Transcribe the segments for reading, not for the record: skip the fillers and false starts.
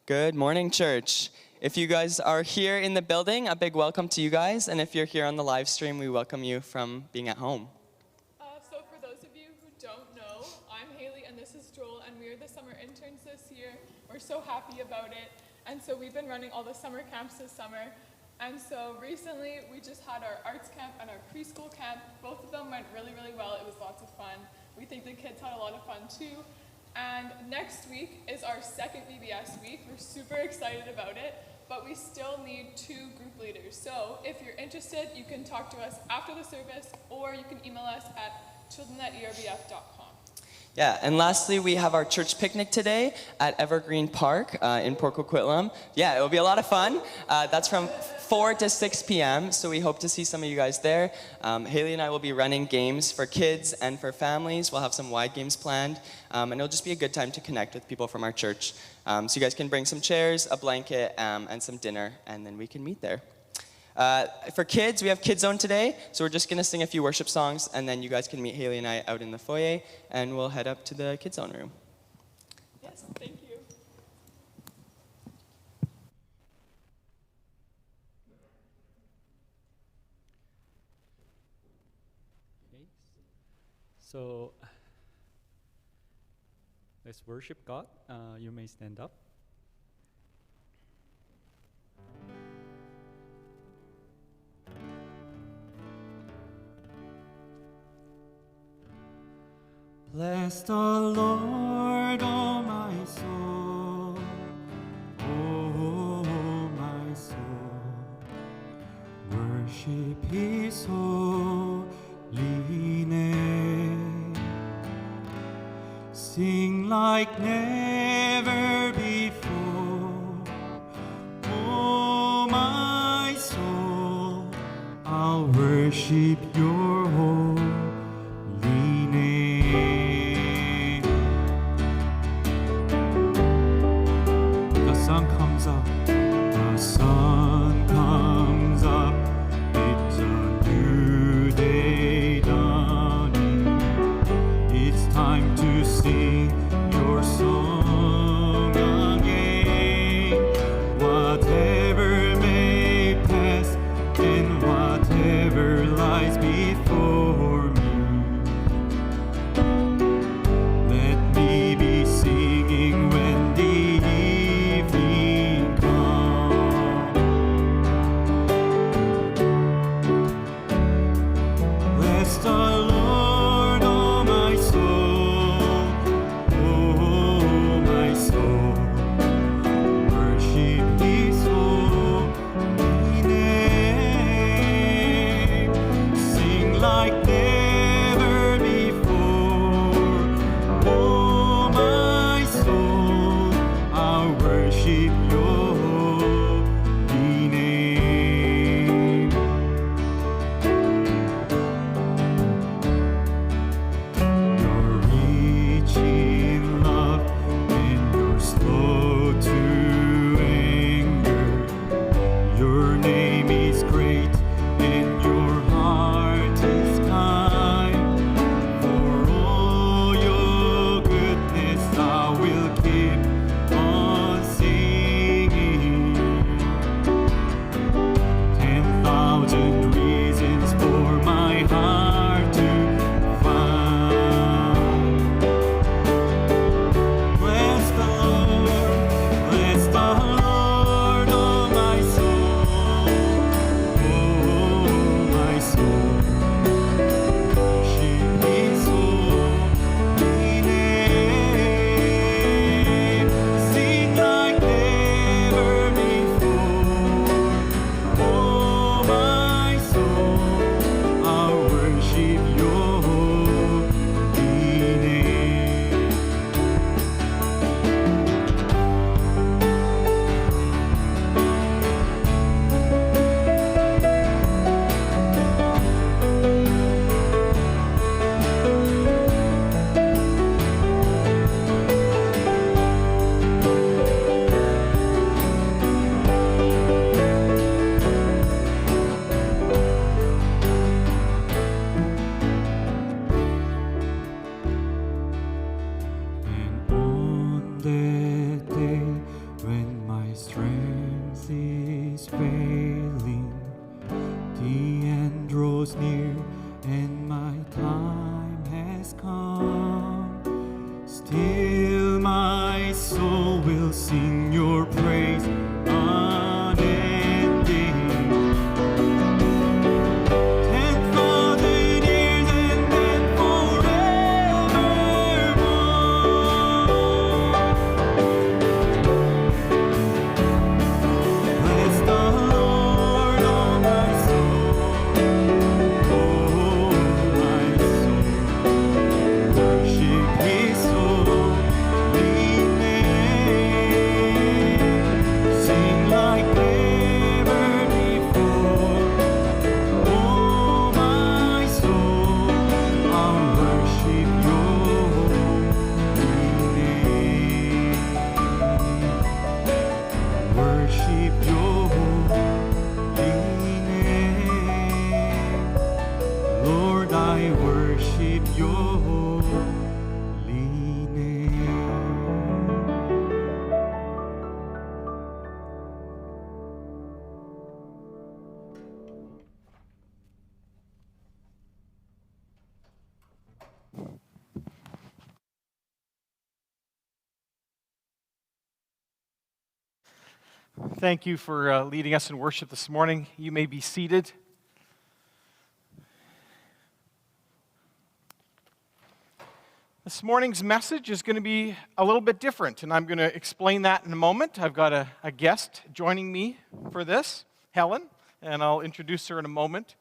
Good morning, church. If you guys are here in the building, a big welcome to you guys. And if you're here on the live stream, we welcome you from being at home. So for those of you who don't know, I'm Haley and this is Joel, and we are the summer interns this year. We're so happy about it. And so we've been running all the summer camps this summer. And so recently we just had our arts camp and our preschool camp. Both of them went really, really well. It was lots of fun. We think the kids had a lot of fun too. And next week is our second VBS week. We're super excited about it, but we still need 2 group leaders. So if you're interested, you can talk to us after the service, or you can email us at children@erbf.com. Yeah, and lastly, we have our church picnic today at Evergreen Park in Port Coquitlam. Yeah, it will be a lot of fun. That's from 4 to 6 p.m., so we hope to see some of you guys there. Haley and I will be running games for kids and for families. We'll have some wide games planned, and it'll just be a good time to connect with people from our church. So you guys can bring some chairs, a blanket, and some dinner, and then we can meet there. For kids, we have Kids Zone today, so we're just going to sing a few worship songs, and then you guys can meet Haley and I out in the foyer, and we'll head up to the Kids Zone room. Yes, thank you. Okay. So let's worship God. You may stand up. Bless the Lord, oh my soul, oh my soul. Worship His holy name. Sing like never before, oh my soul. I'll worship Your holy name. The sun comes up, the sun comes up, it's a new day dawning. It's time to sing Your song again. Whatever may pass and whatever lies before me, let me be singing when the evening comes. strength is failing, the end draws near, and my time has come. Still my soul will sing your praise unending. 10,000 years and then forevermore. Bless the Lord, oh my soul, oh my soul. Worship His holy name. Sing like never before. Oh my soul, I'll worship your holy name. Worship your holy name. Lord, I worship your holy name. Thank you for leading us in worship this morning. You may be seated. This morning's message is going to be a little bit different, and I'm going to explain that in a moment. I've got a guest joining me for this, Helen, and I'll introduce her in a moment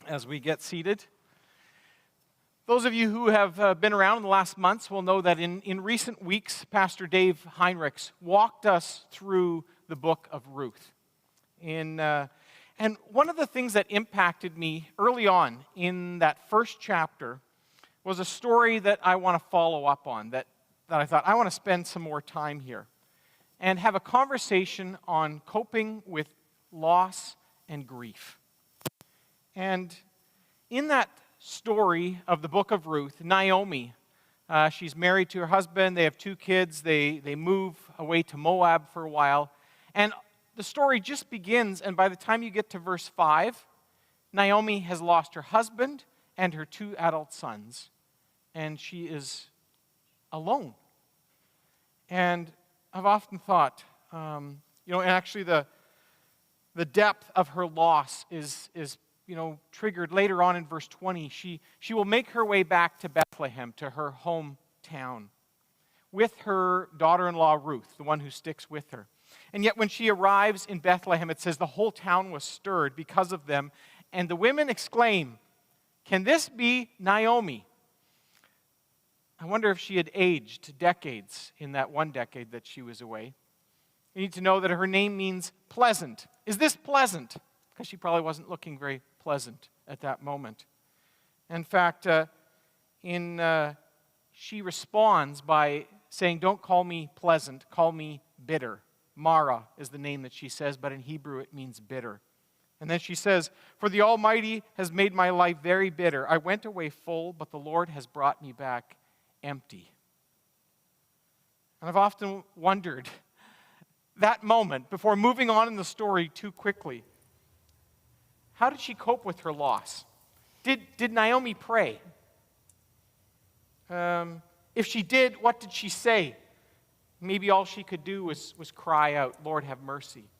as we get seated. Those of you who have been around in the last months will know that in recent weeks, Pastor Dave Heinrichs walked us through the book of Ruth. And one of the things that impacted me early on in that first chapter was a story that I want to follow up on, that I thought, I want to spend some more time here and have a conversation on coping with loss and grief. And in that story of the book of Ruth, Naomi, she's married to her husband, they have 2 kids, they move away to Moab for a while, and the story just begins, and by the time you get to verse 5, Naomi has lost her husband and her 2 adult sons, and she is alone. And I've often thought, and actually the depth of her loss is triggered later on in verse 20. She will make her way back to Bethlehem, to her hometown, with her daughter-in-law Ruth, the one who sticks with her. And yet when she arrives in Bethlehem, it says the whole town was stirred because of them, and the women exclaim, "Can this be Naomi?" I wonder if she had aged decades in that 1 decade that she was away. You need to know that her name means pleasant. Is this pleasant? Because she probably wasn't looking very pleasant at that moment. In fact, she responds by saying, "Don't call me pleasant, call me bitter." Mara is the name that she says, but in Hebrew it means bitter. And then she says, "For the Almighty has made my life very bitter. I went away full, but the Lord has brought me back empty." And I've often wondered, that moment, before moving on in the story too quickly, how did she cope with her loss? Did Naomi pray? If she did, what did she say? Maybe all she could do was cry out, "Lord, have mercy."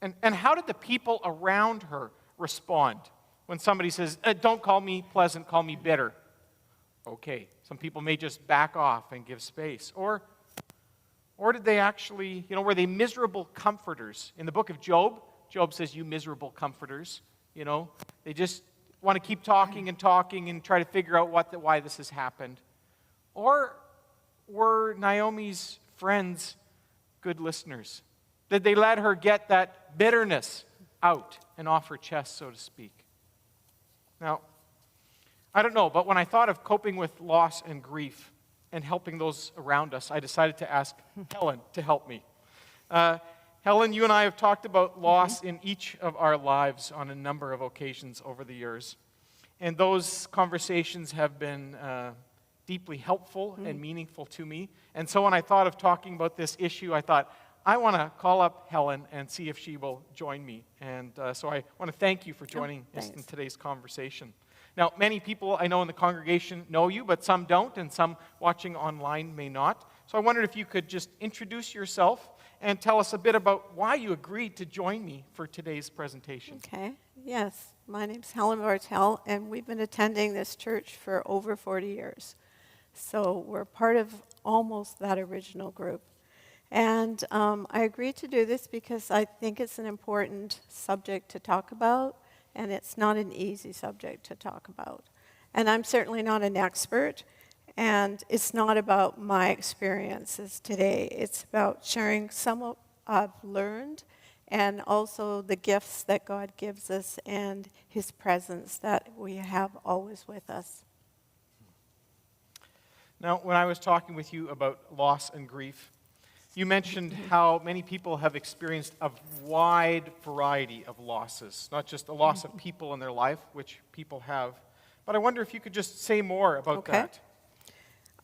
And how did the people around her respond when somebody says, "Don't call me pleasant, call me bitter"? Okay, some people may just back off and give space. Or did they actually, were they miserable comforters? In the book of Job, Job says, "You miserable comforters." They just want to keep talking and try to figure out why this has happened. Or were Naomi's friends good listeners? Did they let her get that bitterness out and off her chest, so to speak? Now, I don't know, but when I thought of coping with loss and grief and helping those around us, I decided to ask Helen to help me. Helen, you and I have talked about loss in each of our lives on a number of occasions over the years. And those conversations have been deeply helpful and meaningful to me. And so when I thought of talking about this issue, I thought, I want to call up Helen and see if she will join me. And so I want to thank you for joining us in today's conversation. Now, many people I know in the congregation know you, but some don't, and some watching online may not. So I wondered if you could just introduce yourself and tell us a bit about why you agreed to join me for today's presentation. Okay, yes. My name's Helen Bartel, and we've been attending this church for over 40 years. So we're part of almost that original group. And I agreed to do this because I think it's an important subject to talk about, and it's not an easy subject to talk about. And I'm certainly not an expert, and it's not about my experiences today. It's about sharing some of what I've learned and also the gifts that God gives us and His presence that we have always with us. Now, when I was talking with you about loss and grief, you mentioned how many people have experienced a wide variety of losses, not just the loss of people in their life, which people have, but I wonder if you could just say more about that.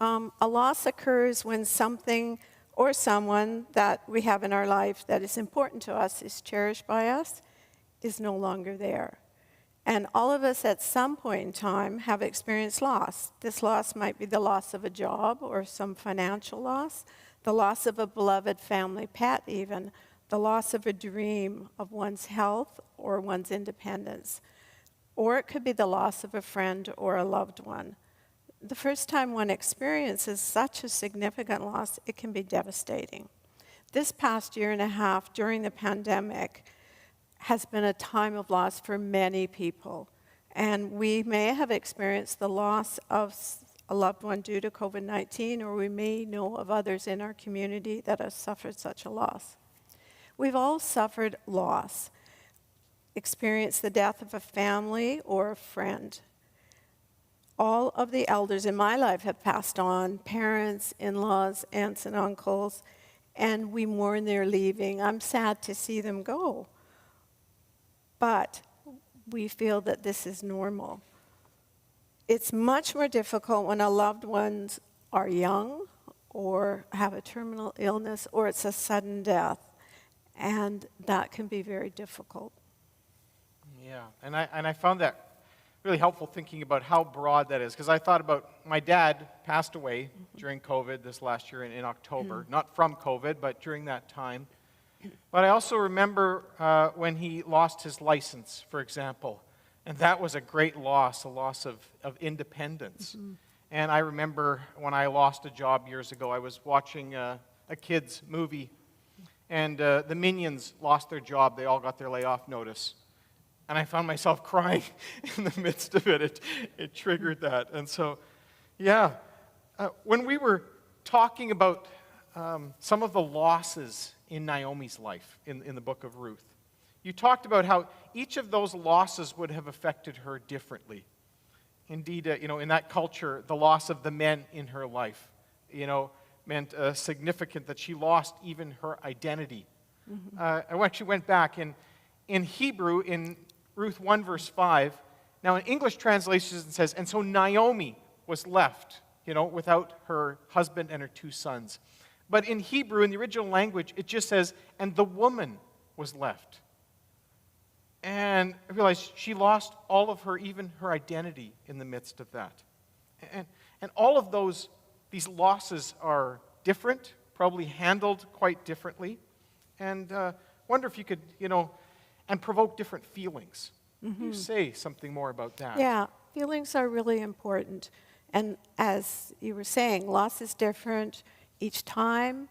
A loss occurs when something or someone that we have in our life that is important to us, is cherished by us, is no longer there. And all of us at some point in time have experienced loss. This loss might be the loss of a job or some financial loss, the loss of a beloved family pet even, the loss of a dream of one's health or one's independence. Or it could be the loss of a friend or a loved one. The first time one experiences such a significant loss, it can be devastating. This past year and a half during the pandemic has been a time of loss for many people. And we may have experienced the loss of a loved one due to COVID-19, or we may know of others in our community that have suffered such a loss. We've all suffered loss, experienced the death of a family or a friend. All of the elders in my life have passed on, parents, in-laws, aunts and uncles, and we mourn their leaving. I'm sad to see them go. But we feel that this is normal. It's much more difficult when our loved ones are young or have a terminal illness or it's a sudden death, and that can be very difficult. Yeah, and I found that really helpful thinking about how broad that is, because I thought about my dad passed away during COVID this last year in October, not from COVID, but during that time. But I also remember when he lost his license, for example, and that was a great loss, a loss of independence. And I remember when I lost a job years ago, I was watching a kids' movie, and the Minions lost their job. They all got their layoff notice. And I found myself crying in the midst of it. It triggered that. And so, yeah, when we were talking about some of the losses in Naomi's life in the book of Ruth, you talked about how each of those losses would have affected her differently. Indeed, in that culture, the loss of the men in her life, meant significant that she lost even her identity. I actually went back, and in Hebrew, in Ruth 1, verse 5, now in English translations it says, and so Naomi was left, without her husband and her 2 sons. But in Hebrew, in the original language, it just says, and the woman was left. And I realized she lost all of her, even her identity in the midst of that. And all of these losses are different, probably handled quite differently. And wonder if you could, and provoke different feelings. You say something more about that. Yeah, feelings are really important. And as you were saying, loss is different each time,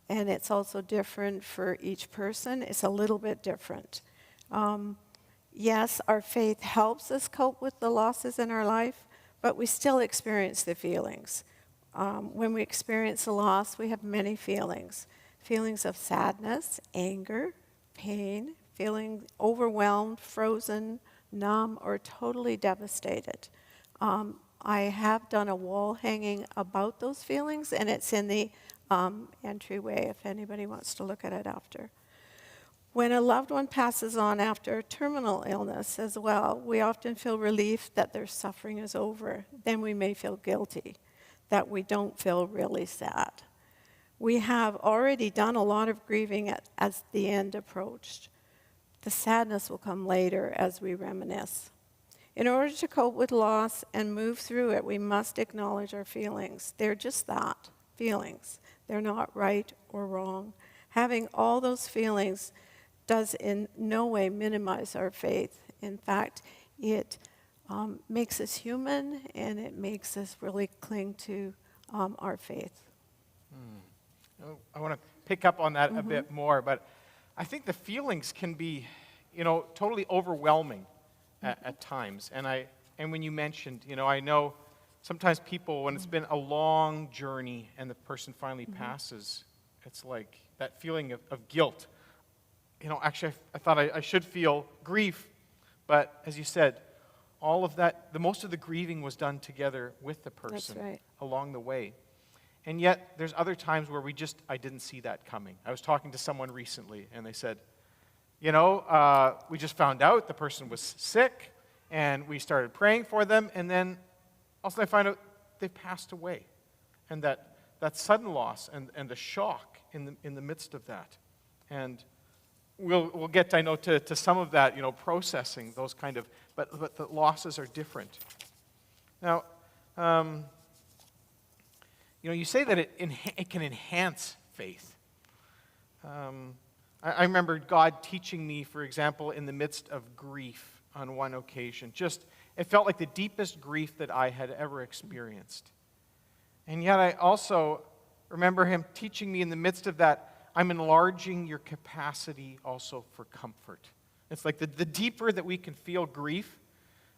and it's also different for each person. It's a little bit different. Yes, our faith helps us cope with the losses in our life, but we still experience the feelings. When we experience a loss, we have many feelings. Feelings of sadness, anger, pain, feeling overwhelmed, frozen, numb, or totally devastated. I have done a wall hanging about those feelings, and it's in the entryway if anybody wants to look at it after. When a loved one passes on after a terminal illness as well, we often feel relief that their suffering is over. Then we may feel guilty that we don't feel really sad. We have already done a lot of grieving as the end approached. The sadness will come later as we reminisce. In order to cope with loss and move through it, we must acknowledge our feelings. They're just that, feelings. They're not right or wrong. Having all those feelings does in no way minimize our faith. In fact, it makes us human, and it makes us really cling to our faith. I want to pick up on that a bit more, but I think the feelings can be, totally overwhelming at times. And when you mentioned, I know sometimes people, when it's been a long journey and the person finally passes, it's like that feeling of guilt. Actually, I thought I should feel grief, but as you said, all of that, the most of the grieving was done together with the person along the way. And yet, there's other times where I didn't see that coming. I was talking to someone recently, and they said, we just found out the person was sick, and we started praying for them, and then also I find out they passed away. And that sudden loss and the shock in the midst of that. And we'll get, I know, to some of that, processing those kind of, but the losses are different. Now, you say that it can enhance faith. I remember God teaching me, for example, in the midst of grief on one occasion. It felt like the deepest grief that I had ever experienced. And yet I also remember him teaching me in the midst of that, I'm enlarging your capacity also for comfort. It's like the deeper that we can feel grief,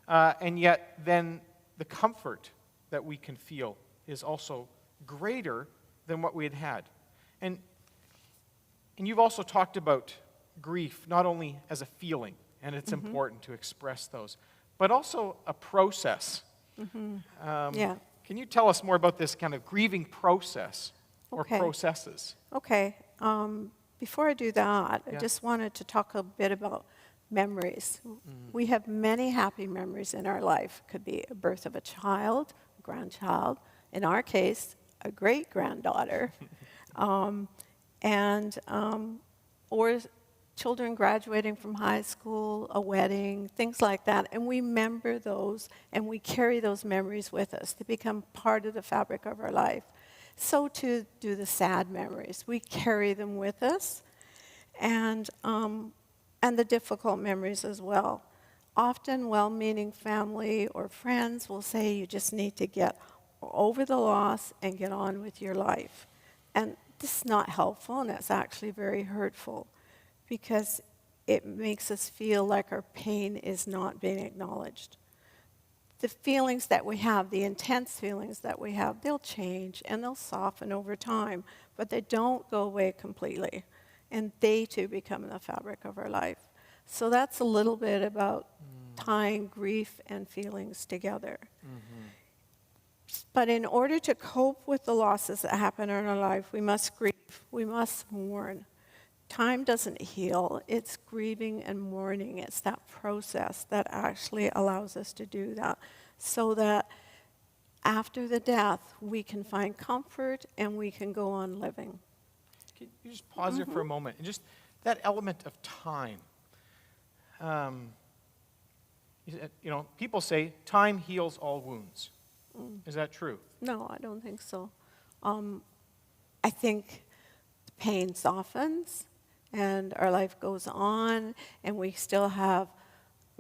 and yet then the comfort that we can feel is also greater than what we had had. And you've also talked about grief, not only as a feeling, and it's important to express those, but also a process. Yeah. Can you tell us more about this kind of grieving process or processes? Okay. Before I do that, I just wanted to talk a bit about memories. We have many happy memories in our life. It could be a birth of a child, a grandchild, in our case, a great-granddaughter, or children graduating from high school, a wedding, things like that. And we remember those, and we carry those memories with us. They become part of the fabric of our life. So too do the sad memories. We carry them with us, and the difficult memories as well. Often well-meaning family or friends will say you just need to get over the loss and get on with your life. And this is not helpful, and it's actually very hurtful because it makes us feel like our pain is not being acknowledged. The feelings that we have, the intense feelings that we have, they'll change and they'll soften over time, but they don't go away completely. And they too become the fabric of our life. So that's a little bit about tying grief and feelings together. But in order to cope with the losses that happen in our life, we must grieve, we must mourn. Time doesn't heal, it's grieving and mourning. It's that process that actually allows us to do that, so that after the death, we can find comfort and we can go on living. Can you just pause there for a moment? And just that element of time. People say time heals all wounds. Is that true? No, I don't think so. I think the pain softens and our life goes on, and we still have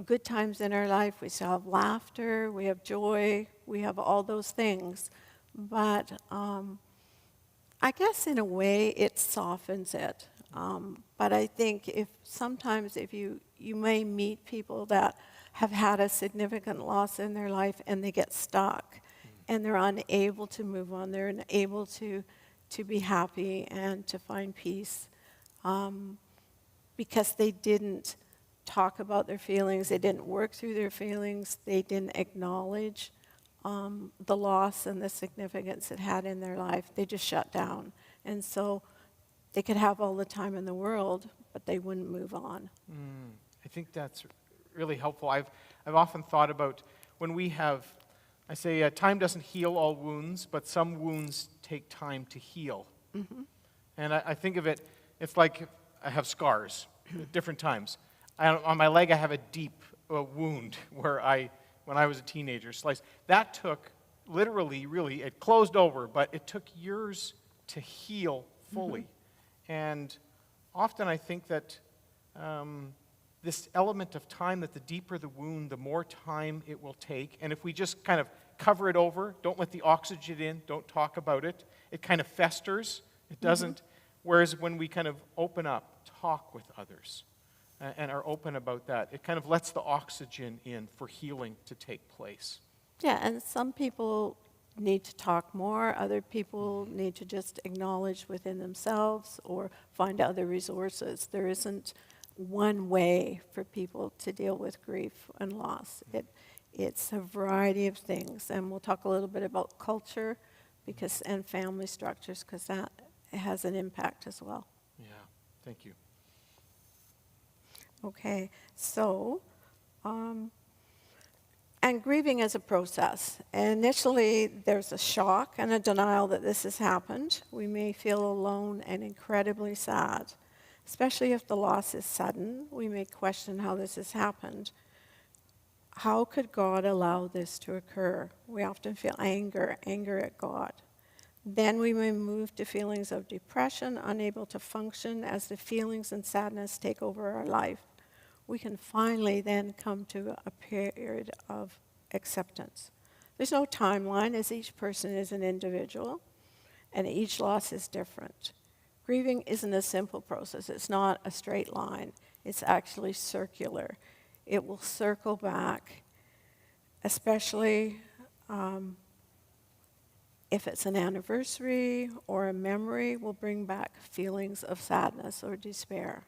good times in our life. We still have laughter, we have joy, we have all those things. But I guess in a way it softens it. But I think sometimes if you may meet people that have had a significant loss in their life and they get stuck and they're unable to move on, they're unable to be happy and to find peace because they didn't talk about their feelings, they didn't work through their feelings, they didn't acknowledge the loss and the significance it had in their life. They just shut down. And so they could have all the time in the world, but they wouldn't move on. I think that's really helpful. I've often thought about when we have, I say time doesn't heal all wounds, but some wounds take time to heal. And I think of it, it's like I have scars at different times. On my leg, I have a deep wound where when I was a teenager, sliced. That took literally, really, it closed over, but it took years to heal fully. And often I think that this element of time, that the deeper the wound, the more time it will take. And if we just kind of cover it over, don't let the oxygen in, don't talk about it, it kind of festers. It doesn't. Whereas when we kind of open up, talk with others, and are open about that, it kind of lets the oxygen in for healing to take place. Yeah, and some people need to talk more. Other people need to just acknowledge within themselves or find other resources. There isn't one way for people to deal with grief and loss. It's a variety of things, and we'll talk a little bit about culture and family structures, because that has an impact as well. Yeah, thank you. Okay, so, and grieving is a process. Initially, there's a shock and a denial that this has happened. We may feel alone and incredibly sad. Especially if the loss is sudden, we may question how this has happened. How could God allow this to occur? We often feel anger at God. Then we may move to feelings of depression, unable to function as the feelings and sadness take over our life. We can finally then come to a period of acceptance. There's no timeline, as each person is an individual, and each loss is different. Grieving isn't a simple process. It's not a straight line. It's actually circular. It will circle back, especially if it's an anniversary or a memory, will bring back feelings of sadness or despair.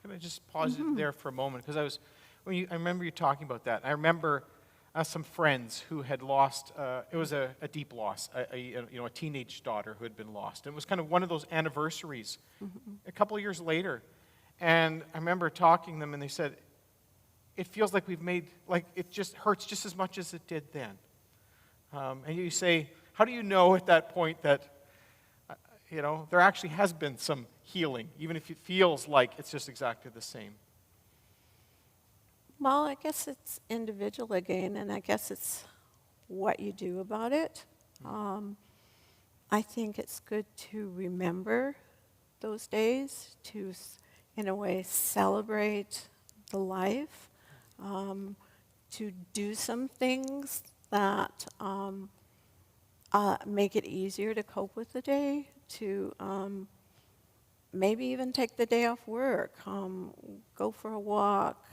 Can I just pause it there for a moment? Because I remember you talking about that. I remember some friends who had lost, it was a deep loss, a teenage daughter who had been lost. And it was kind of one of those anniversaries a couple of years later. And I remember talking to them, and they said, it feels like it just hurts just as much as it did then. And you say, how do you know at that point that, there actually has been some healing, even if it feels like it's just exactly the same? Well, I guess it's individual again, and I guess it's what you do about it. I think it's good to remember those days, to, in a way, celebrate the life, to do some things that make it easier to cope with the day, to maybe even take the day off work, go for a walk,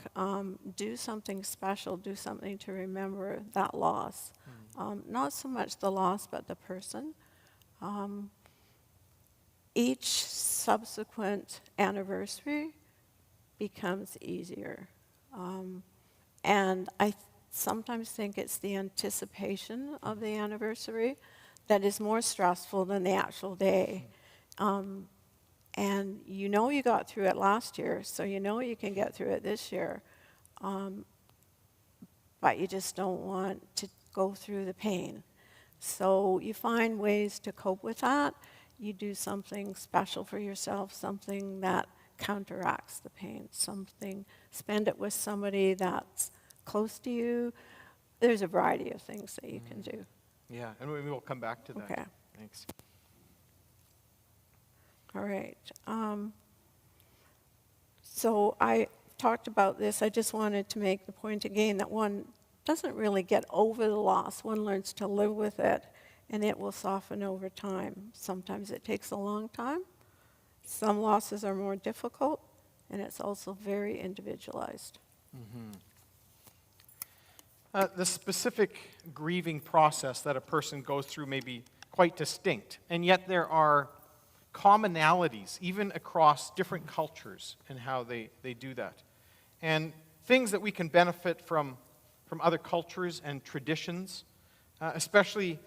do something special, do something to remember that loss. Not so much the loss, but the person. Each subsequent anniversary becomes easier. And I sometimes think it's the anticipation of the anniversary that is more stressful than the actual day. And you got through it last year, so you can get through it this year. But you just don't want to go through the pain. So you find ways to cope with that. You do something special for yourself, something that counteracts the pain, spend it with somebody that's close to you. There's a variety of things that you can do. Yeah, and we will come back to that. Okay. Thanks. All right. So I talked about this. I just wanted to make the point again that one doesn't really get over the loss. One learns to live with it, and it will soften over time. Sometimes it takes a long time. Some losses are more difficult, and it's also very individualized. The specific grieving process that a person goes through may be quite distinct, and yet there are commonalities, even across different cultures, in how they do that. And things that we can benefit from other cultures and traditions, especially,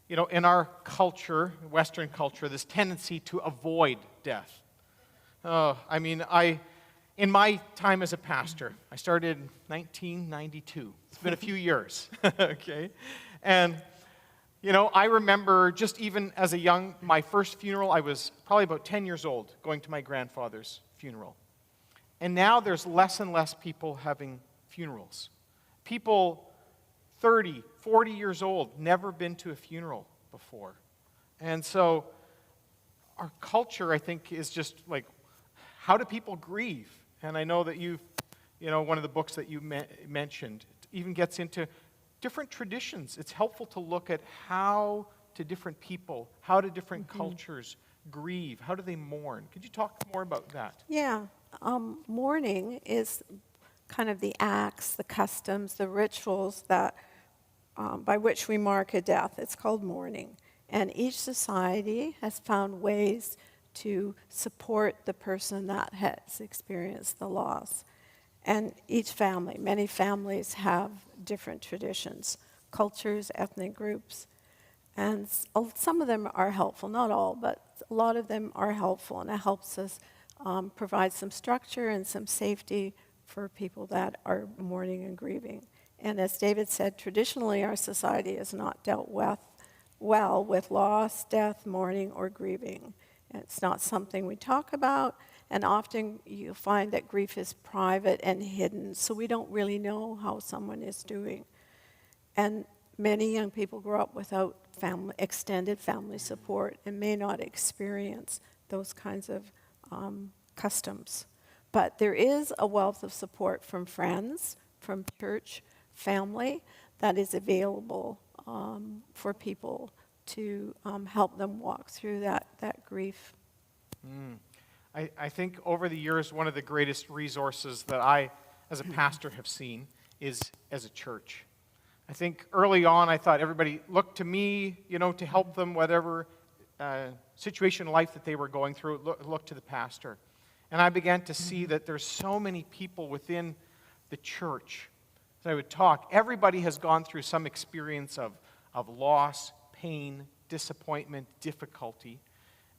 in our culture, Western culture, this tendency to avoid death. In my time as a pastor, I started in 1992. It's been a few years, okay? And You know, I remember just even as my first funeral, I was probably about 10 years old, going to my grandfather's funeral. And now there's less and less people having funerals. People 30, 40 years old, never been to a funeral before. And so our culture, I think, is just like, how do people grieve? And I know that one of the books that you mentioned even gets into different traditions. It's helpful to look at how do different people, how do different cultures grieve? How do they mourn? Could you talk more about that? Yeah. Mourning is kind of the acts, the customs, the rituals that by which we mark a death. It's called mourning. And each society has found ways to support the person that has experienced the loss. And each family, many families have different traditions, cultures, ethnic groups. And some of them are helpful, not all, but a lot of them are helpful. And it helps us provide some structure and some safety for people that are mourning and grieving. And as David said, traditionally our society has not dealt well with loss, death, mourning, or grieving. It's not something we talk about, and often you'll find that grief is private and hidden, so we don't really know how someone is doing. And many young people grow up without extended family support and may not experience those kinds of customs. But there is a wealth of support from friends, from church, family, that is available for people to help them walk through that grief. I think over the years, one of the greatest resources that I, as a pastor, have seen is as a church. I think early on, I thought everybody looked to me, to help them, whatever situation in life that they were going through, look to the pastor. And I began to see that there's so many people within the church that I would talk. Everybody has gone through some experience of loss, pain, disappointment, difficulty.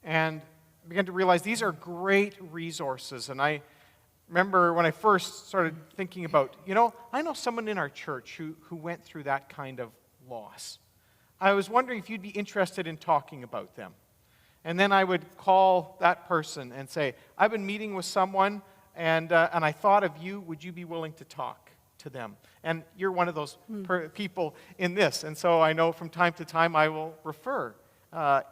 And I began to realize these are great resources. And I remember when I first started thinking about, I know someone in our church who went through that kind of loss. I was wondering if you'd be interested in talking about them. And then I would call that person and say, I've been meeting with someone, and I thought of you. Would you be willing to talk to them? And you're one of those people in this. And so I know from time to time I will refer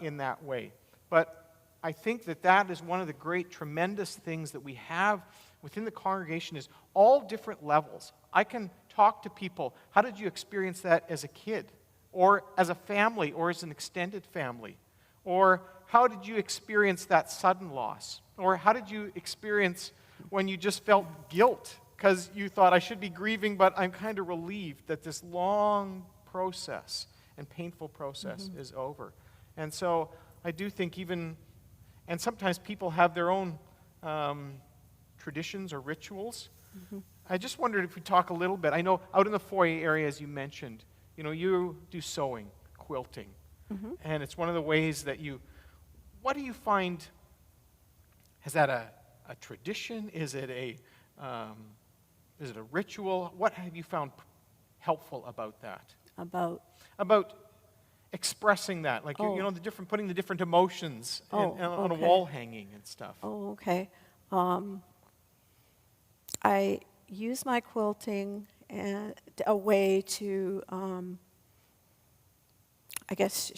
in that way. But I think that is one of the great, tremendous things that we have within the congregation is all different levels. I can talk to people. How did you experience that as a kid? Or as a family, or as an extended family? Or how did you experience that sudden loss? Or how did you experience when you just felt guilt because you thought, I should be grieving, but I'm kind of relieved that this long process and painful process is over. And so I do think and sometimes people have their own traditions or rituals. I just wondered if we talk a little bit. I know out in the foyer area, as you mentioned, you do sewing, quilting. And it's one of the ways that what do you find, is that a tradition? Is it a ritual? What have you found helpful about that? About expressing that, like putting the different emotions on a wall hanging and stuff. Oh, okay. I use my quilting as a way to,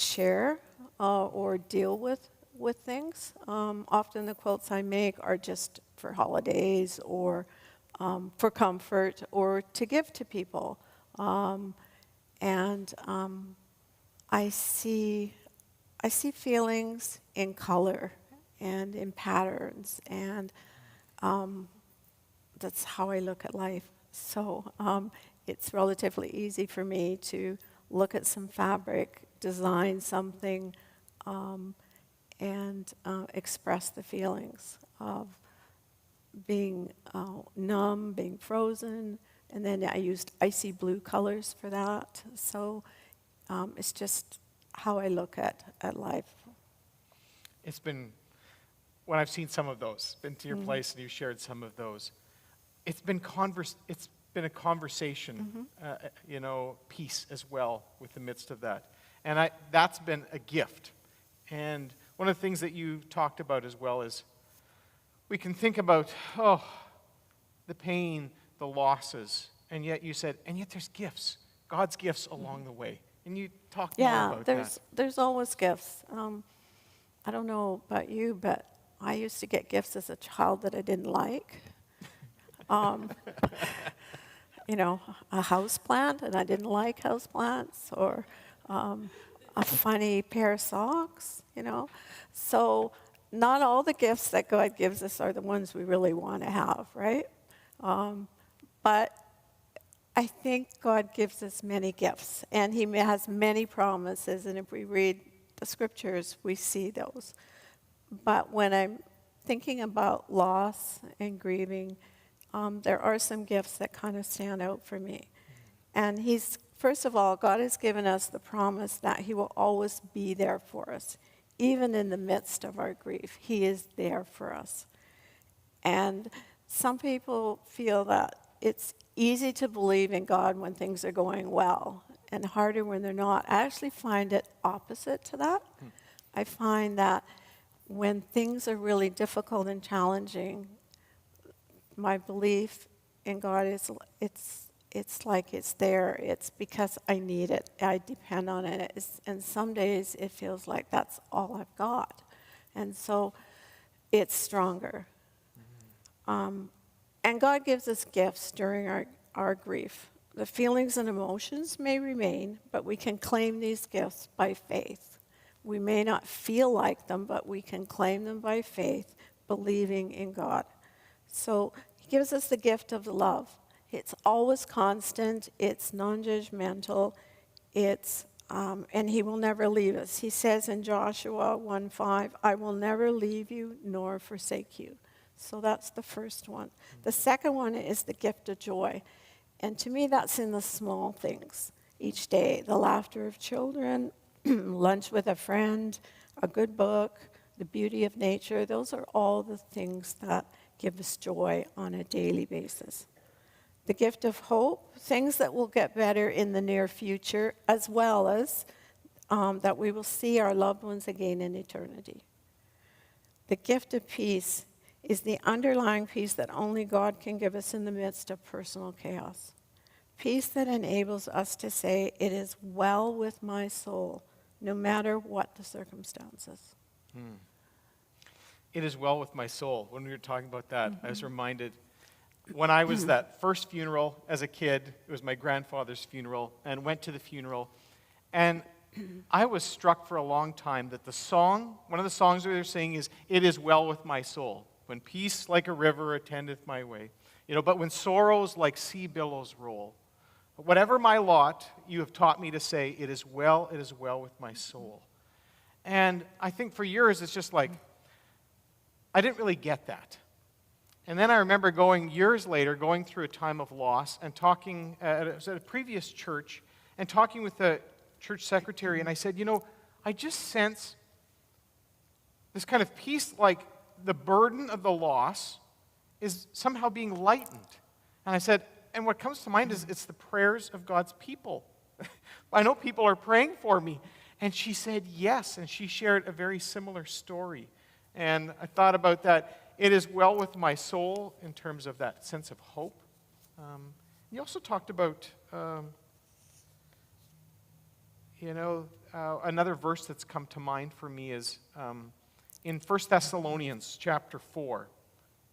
share or deal with things. Often the quilts I make are just for holidays or for comfort or to give to people. I see feelings in color and in patterns, and that's how I look at life. So it's relatively easy for me to look at some fabric, design something, and express the feelings of being numb, being frozen, and then I used icy blue colors for that. So it's just how I look at life. It's been, when I've seen some of those, been to your place and you shared some of those, it's been a conversation, piece as well with the midst of that. And that's been a gift. And one of the things that you talked about as well is we can think about, the pain, the losses, and yet you said, and yet there's gifts, God's gifts along the way. And you talk more about that. There's always gifts. I don't know about you, but I used to get gifts as a child that I didn't like. A house plant, and I didn't like house plants, or a funny pair of socks, So not all the gifts that God gives us are the ones we really want to have, right? But I think God gives us many gifts, and he has many promises, and if we read the scriptures, we see those. But when I'm thinking about loss and grieving, there are some gifts that kind of stand out for me. And first of all, God has given us the promise that he will always be there for us. Even in the midst of our grief, he is there for us. And some people feel that it's easy to believe in God when things are going well and harder when they're not. I actually find it opposite to that. I find that when things are really difficult and challenging, my belief in God is it's like it's there. It's because I need it. I depend on it. And some days it feels like that's all I've got. And so it's stronger. And God gives us gifts during our grief. The feelings and emotions may remain, but we can claim these gifts by faith. We may not feel like them, but we can claim them by faith, believing in God. So he gives us the gift of love. It's always constant. It's non-judgmental. And he will never leave us. He says in Joshua 1:5, I will never leave you nor forsake you. So that's the first one. The second one is the gift of joy. And to me, that's in the small things each day. The laughter of children, lunch with a friend, a good book, the beauty of nature. Those are all the things that give us joy on a daily basis. The gift of hope, things that will get better in the near future, as well as that we will see our loved ones again in eternity. The gift of peace is the underlying peace that only God can give us in the midst of personal chaos. Peace that enables us to say, it is well with my soul, no matter what the circumstances. It is well with my soul. When we were talking about that, I was reminded, when I was that first funeral as a kid, it was my grandfather's funeral, and went to the funeral, and I was struck for a long time that one of the songs we were singing is, it is well with my soul. When peace like a river attendeth my way. But when sorrows like sea billows roll. Whatever my lot, you have taught me to say, it is well with my soul. And I think for years, it's just like, I didn't really get that. And then I remember years later, going through a time of loss and talking, I was at a previous church, and talking with the church secretary, and I said, I just sense this kind of peace, like, the burden of the loss is somehow being lightened. And I said, and what comes to mind is it's the prayers of God's people. I know people are praying for me. And she said yes, and she shared a very similar story. And I thought about that. It is well with my soul in terms of that sense of hope. You also talked about, another verse that's come to mind for me is in 1 Thessalonians chapter 4,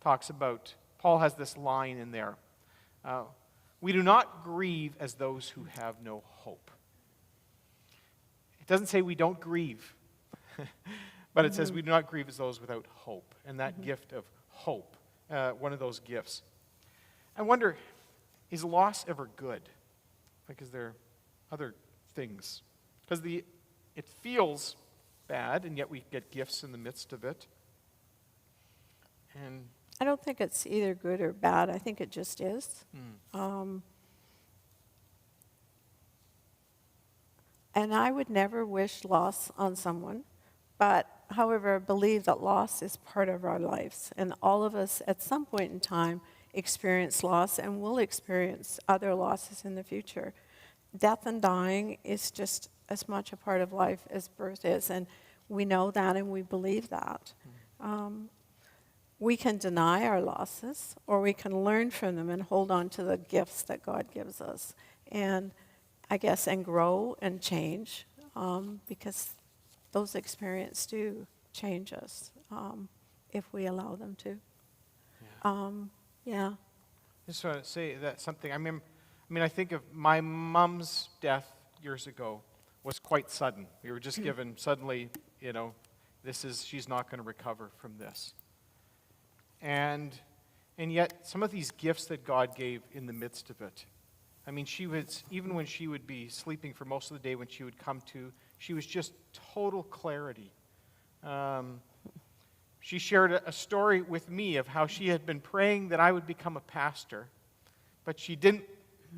talks about, Paul has this line in there. We do not grieve as those who have no hope. It doesn't say we don't grieve, but it says we do not grieve as those without hope. And that gift of hope, one of those gifts. I wonder, is loss ever good? Like, is there other things? Because it feels bad, and yet we get gifts in the midst of it. And I don't think it's either good or bad. I think it just is. And I would never wish loss on someone. But, however, I believe that loss is part of our lives. And all of us, at some point in time, experience loss and will experience other losses in the future. Death and dying is just as much a part of life as birth is, and we know that and we believe that. We can deny our losses, or we can learn from them and hold on to the gifts that God gives us, and I guess, and grow and change, because those experiences do change us if we allow them to. Yeah. I just want to say that something. I think of my mom's death years ago was quite sudden. We were just given suddenly, she's not going to recover from this. And yet, some of these gifts that God gave in the midst of it. Even when she would be sleeping for most of the day, when she would come to, she was just total clarity. She shared a story with me of how she had been praying that I would become a pastor, but she didn't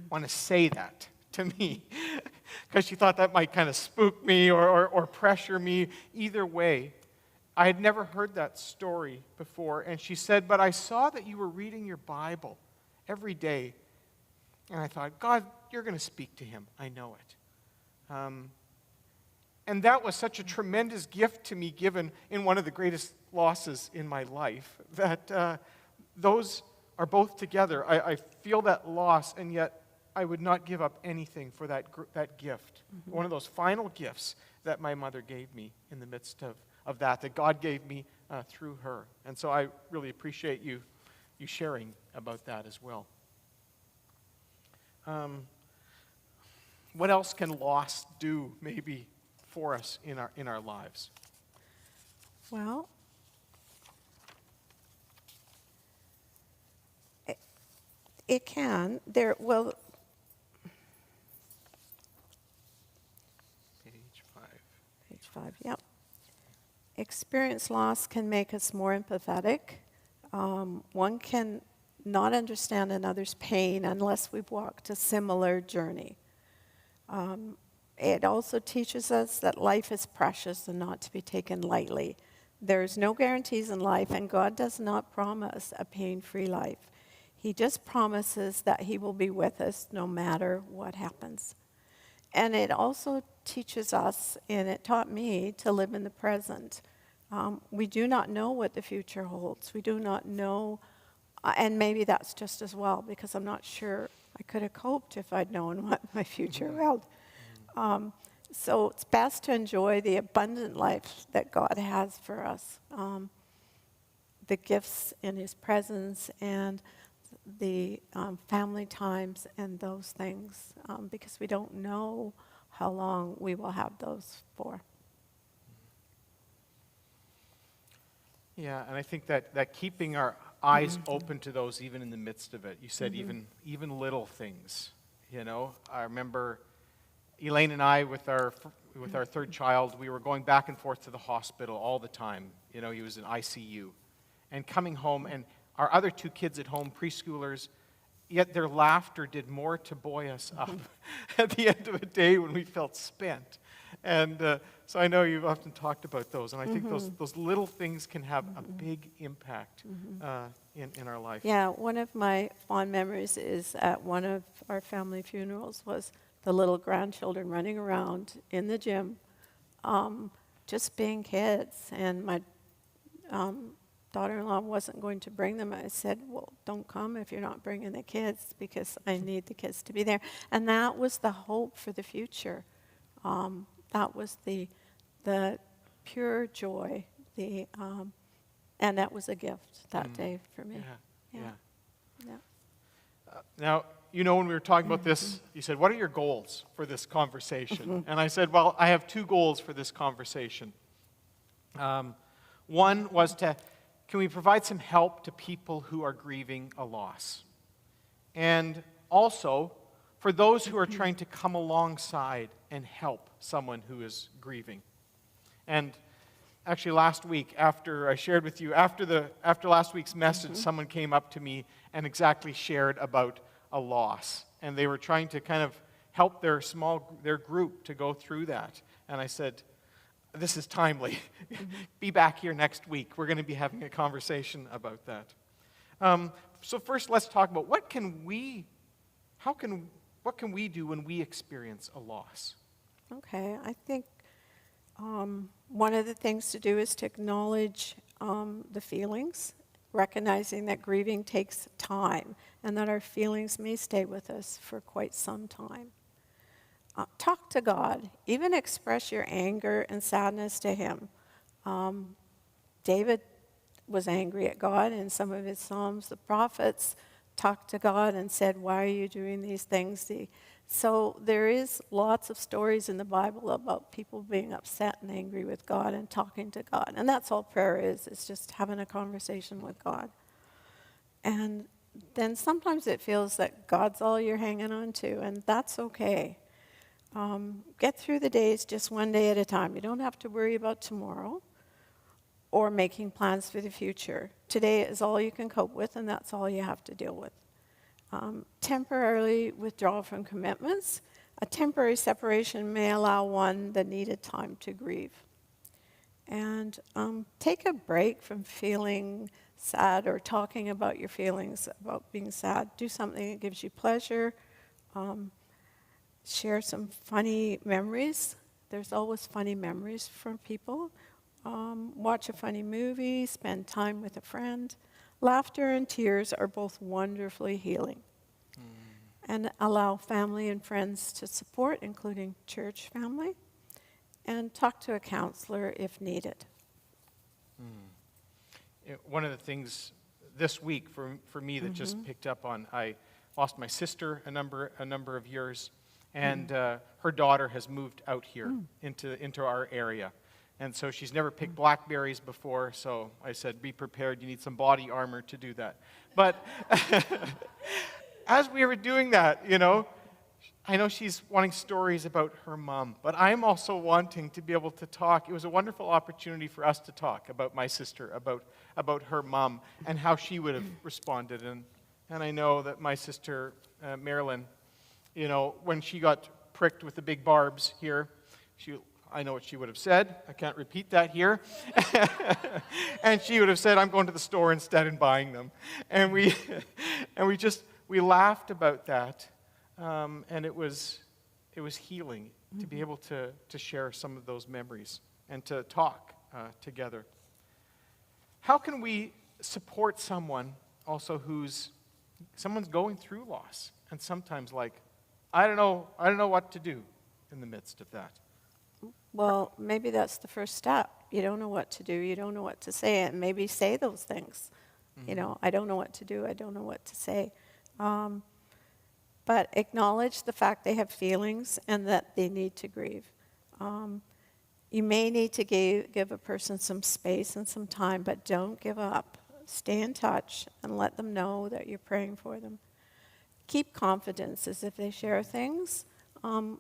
want to say that to me because she thought that might kind of spook me or pressure me. Either way, I had never heard that story before, and she said, but I saw that you were reading your Bible every day, and I thought, God, you're going to speak to him. I know it. And that was such a tremendous gift to me, given in one of the greatest losses in my life, that those are both together. I feel that loss, and yet I would not give up anything for that gift. Mm-hmm. One of those final gifts that my mother gave me in the midst of that God gave me through her. And so I really appreciate you sharing about that as well. What else can loss do, maybe, for us in our lives? Well, it can. Page 5. Page 5, yep. Experience loss can make us more empathetic. One can not understand another's pain unless we've walked a similar journey. It also teaches us that life is precious and not to be taken lightly. There's no guarantees in life, and God does not promise a pain-free life. He just promises that he will be with us no matter what happens. And it also teaches us, and it taught me, to live in the present. We do not know what the future holds. We do not know, and maybe that's just as well, because I'm not sure I could have coped if I'd known what my future held. So it's best to enjoy the abundant life that God has for us, the gifts in his presence and the family times and those things, because we don't know how long we will have those for. Yeah, and I think that keeping our eyes open to those even in the midst of it. You said even little things, I remember Elaine and I, with our third child, we were going back and forth to the hospital all the time. He was in ICU. And coming home, and our other two kids at home, preschoolers, yet their laughter did more to buoy us up at the end of a day when we felt spent. And so I know you've often talked about those, and I think those little things can have a big impact in our life. Yeah, one of my fond memories is at one of our family funerals was the little grandchildren running around in the gym, just being kids. And my daughter-in-law wasn't going to bring them. I said, well, don't come if you're not bringing the kids, because I need the kids to be there. And that was the hope for the future. That was the pure joy, and that was a gift that day for me. Yeah. Now, when we were talking about this, you said, what are your goals for this conversation? And I said, well, I have two goals for this conversation. One was can we provide some help to people who are grieving a loss? And also, for those who are trying to come alongside and help someone who is grieving. And actually last week, after I shared with you, after last week's message, someone came up to me and exactly shared about a loss. And they were trying to kind of help their group to go through that. And I said, this is timely. Be back here next week. We're going to be having a conversation about that. So first, let's talk about what can we do when we experience a loss? Okay, I think one of the things to do is to acknowledge the feelings, recognizing that grieving takes time and that our feelings may stay with us for quite some time. Talk to God. Even express your anger and sadness to Him. David was angry at God in some of his Psalms. The prophets talked to God and said, "Why are you doing these things?" So there is lots of stories in the Bible about people being upset and angry with God and talking to God. And that's all prayer is. It's just having a conversation with God. And then sometimes it feels that God's all you're hanging on to, and that's okay. Get through the days just one day at a time. You don't have to worry about tomorrow or making plans for the future. Today is all you can cope with, and that's all you have to deal with. Temporarily withdraw from commitments. A temporary separation may allow one the needed time to grieve. And take a break from feeling sad or talking about your feelings about being sad. Do something that gives you pleasure. Share some funny memories. There's always funny memories from people. Watch a funny movie. Spend time with a friend. Laughter and tears are both wonderfully healing. And allow family and friends to support, including church family. And talk to a counselor if needed. One of the things this week for me that just picked up on, I lost my sister a number of years, and her daughter has moved out here into our area. And so she's never picked blackberries before, so I said, be prepared, you need some body armor to do that. But as we were doing that, I know she's wanting stories about her mom, but I'm also wanting to be able to talk. It was a wonderful opportunity for us to talk about my sister, about her mom, and how she would have responded. And I know that my sister, Marilyn, when she got pricked with the big barbs here, I know what she would have said. I can't repeat that here. And she would have said, I'm going to the store instead and buying them. And we laughed about that. And it was healing to be able to share some of those memories and to talk together. How can we support someone also someone's going through loss and sometimes I don't know what to do in the midst of that? Well, maybe that's the first step. You don't know what to do. You don't know what to say. And maybe say those things. I don't know what to do. I don't know what to say. But acknowledge the fact they have feelings and that they need to grieve. You may need to give a person some space and some time, but don't give up. Stay in touch and let them know that you're praying for them. Keep confidences. If they share things,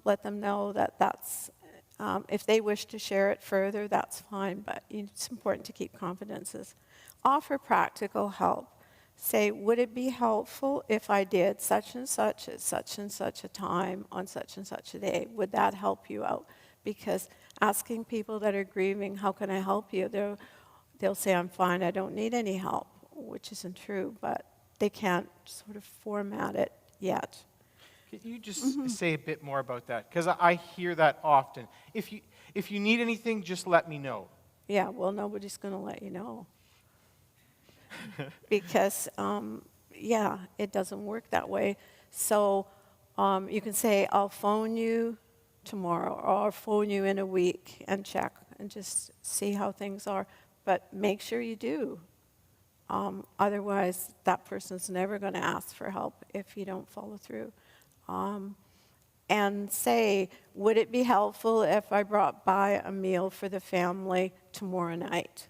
let them know that's, if they wish to share it further, that's fine, but it's important to keep confidences. Offer practical help. Say, would it be helpful if I did such and such at such and such a time on such and such a day? Would that help you out? Because asking people that are grieving, how can I help you? They'll say, I'm fine, I don't need any help, which isn't true, but they can't sort of format it yet. Can you just say a bit more about that? Because I hear that often. If you need anything, just let me know. Yeah, well, nobody's going to let you know. Because, it doesn't work that way. So you can say, I'll phone you tomorrow, or I'll phone you in a week and check and just see how things are. But make sure you do. Otherwise, that person's never going to ask for help if you don't follow through. And say, would it be helpful if I brought by a meal for the family tomorrow night?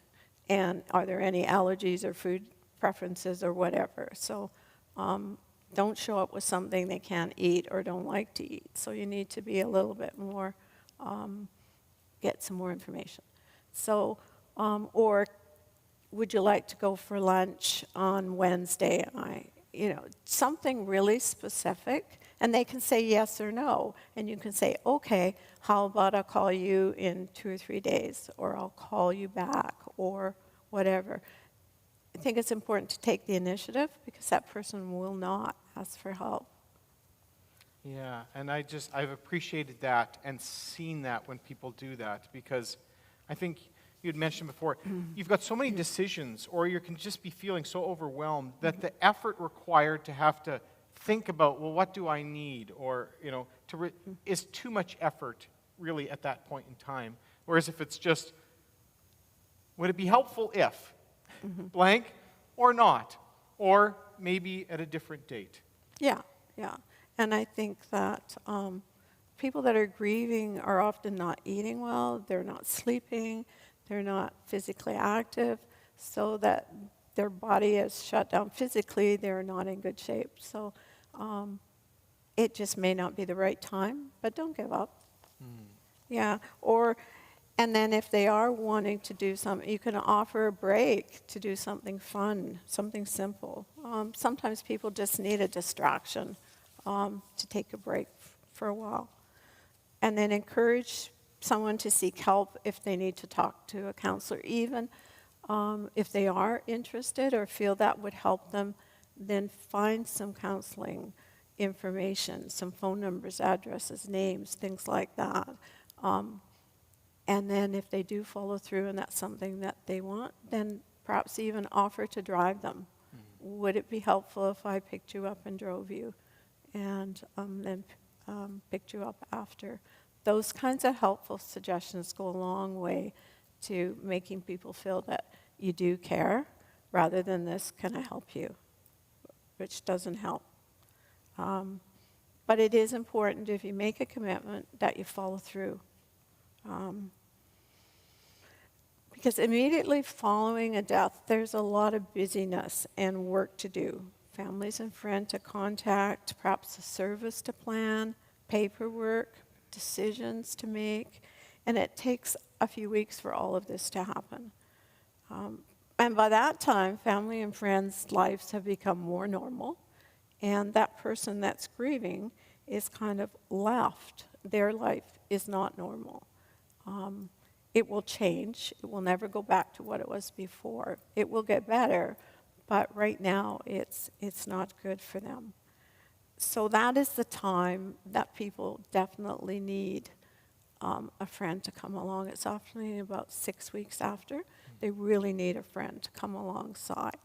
And are there any allergies or food preferences or whatever? So don't show up with something they can't eat or don't like to eat. So you need to be a little bit more, get some more information. So, or would you like to go for lunch on Wednesday? Something really specific. And they can say yes or no. And you can say, okay, how about I'll call you in 2 or 3 days, or I'll call you back, or whatever. I think it's important to take the initiative because that person will not ask for help. Yeah, and I've appreciated that and seen that when people do that, because I think you had mentioned before, you've got so many decisions, or you can just be feeling so overwhelmed that the effort required to have to think about, well, what do I need, or, is too much effort really at that point in time. Whereas if it's just, would it be helpful if blank or not, or maybe at a different date? Yeah, yeah. And I think that people that are grieving are often not eating well, they're not sleeping, they're not physically active, so that their body is shut down physically, they're not in good shape. So it just may not be the right time, but don't give up. Yeah, and then if they are wanting to do something, you can offer a break to do something fun, something simple. Sometimes people just need a distraction to take a break for a while. And then encourage someone to seek help if they need to talk to a counselor. Even if they are interested or feel that would help them, then find some counseling information, some phone numbers, addresses, names, things like that. And then if they do follow through and that's something that they want, then perhaps even offer to drive them. Would it be helpful if I picked you up and drove you and then picked you up after? Those kinds of helpful suggestions go a long way to making people feel that you do care, rather than this, can I help you? Which doesn't help. But it is important, if you make a commitment, that you follow through. Because immediately following a death, there's a lot of busyness and work to do. Families and friends to contact, perhaps a service to plan, paperwork, decisions to make, and it takes a few weeks for all of this to happen. And by that time, family and friends' lives have become more normal, and that person that's grieving is kind of left. Their life is not normal. It will change. It will never go back to what it was before. It will get better, but right now it's not good for them. So that is the time that people definitely need a friend to come along. It's often about 6 weeks after. They really need a friend to come alongside